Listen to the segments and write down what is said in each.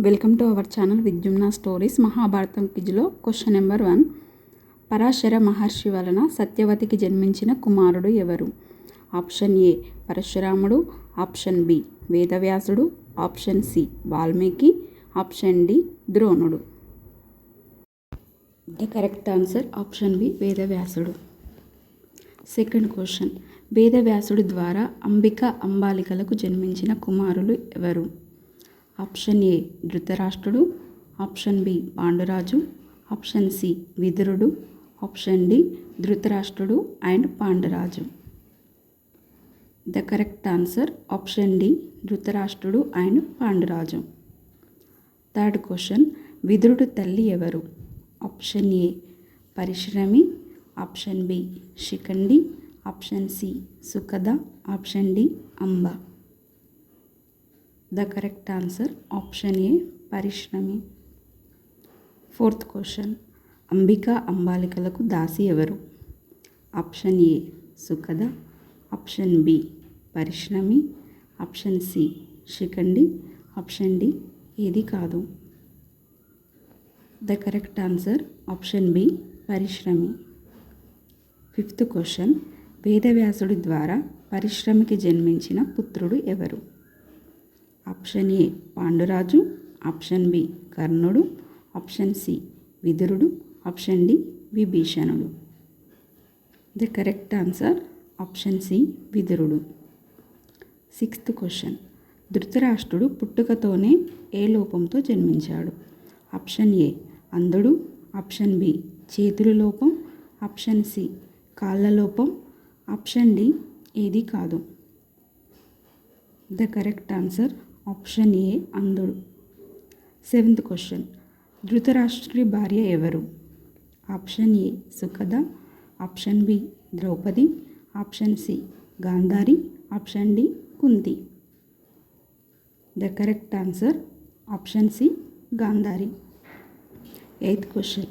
Welcome to our channel Vidyumna stories. Mahabharatam క్విజ్లో question number 1. Parashara Maharshi వలన సత్యవతికి జన్మించిన కుమారుడు ఎవరు? ఆప్షన్ ఏ పరశురాముడు, ఆప్షన్ బి వేదవ్యాసుడు, option C Valmiki, option D ద్రోణుడు. The correct answer option B వేదవ్యాసుడు. Second question. వేదవ్యాసుడి ద్వారా అంబిక అంబాలికలకు జన్మించిన కుమారులు ఎవరు? ఆప్షన్ ఏ ధృతరాష్ట్రుడు, option B Panduraju, option C విదురుడు, ఆప్షన్ డి ధృతరాష్ట్రుడు and Panduraju. The correct answer option D ధృతరాష్ట్రుడు అండ్ పాండురాజు. Third question. విదురుడు తల్లి ఎవరు? Option A Parishrami, option B Shikhandi, option C Sukada, option D Amba. The correct answer option A Parishrami. Fourth question. Ambika అంబాలికలకు దాసి ఎవరు? Option A Sukada, option B Parishrami, option C Shikhandi, option D ఏది కాదు. The correct answer option B Parishrami. Fifth question. వేదవ్యాసుడి ద్వారా పరిశ్రమికి జన్మించిన పుత్రుడు ఎవరు? Option A Panduraju, option B కర్ణుడు, ఆప్షన్ సి విదురుడు, ఆప్షన్ డి విభీషణుడు. The correct answer option C Vidurudu. Sixth question. ధృతరాష్ట్రుడు పుట్టుకతోనే ఏ లోపంతో జన్మించాడు? ఆప్షన్ ఏ అంధుడు, ఆప్షన్ బి చేతుల లోపం, ఆప్షన్ సి కాళ్ళ లోపం, ఆప్షన్ డి ఏది కాదు. The correct answer option A అంధుడు. Seventh question. ధృతరాష్ట్రుడి భార్య ఎవరు? Option A Sukada, option B Draupadi, option C Gandhari, option D Kunti. The correct answer option C Gandhari. Eighth question.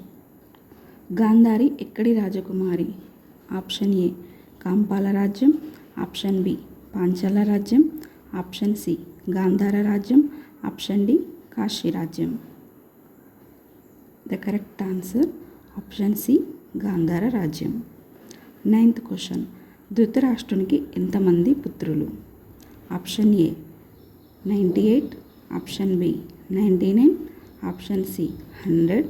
Gandhari ఎక్కడి రాజకుమారి? ఆప్షన్ ఏ కాంపాల రాజ్యం, ఆప్షన్ బి పాంచాల రాజ్యం, ఆప్షన్ సి గాంధార రాజ్యం, ఆప్షన్ డి కాశీ రాజ్యం. The correct answer option C Gandhara రాజ్యం. Ninth question. ధృతరాష్ట్రునికి ఎంతమంది పుత్రులు? Option A 98, option B 99, option C 100,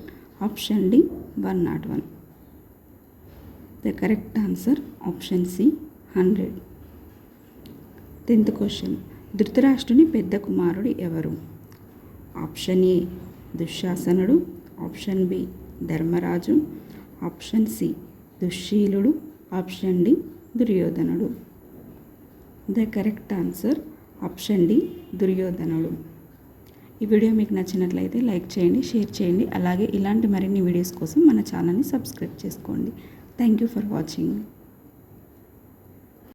option D 101. The correct answer option C 100. 10th question. ధృతరాష్ట్రుని పెద్ద కుమారుడు ఎవరు? ఆప్షన్ ఏ దుశ్శాసనుడు, option B Dharmaraju, option C దుశ్శీలుడు, ఆప్షన్ డి దుర్యోధనుడు. The correct answer option D దుర్యోధనుడు. ఈ వీడియో మీకు నచ్చినట్లయితే లైక్ చేయండి, షేర్ చేయండి. అలాగే ఇలాంటి మరిన్ని వీడియోస్ కోసం మన ఛానల్ని సబ్స్క్రైబ్ చేసుకోండి. Thank you for watching.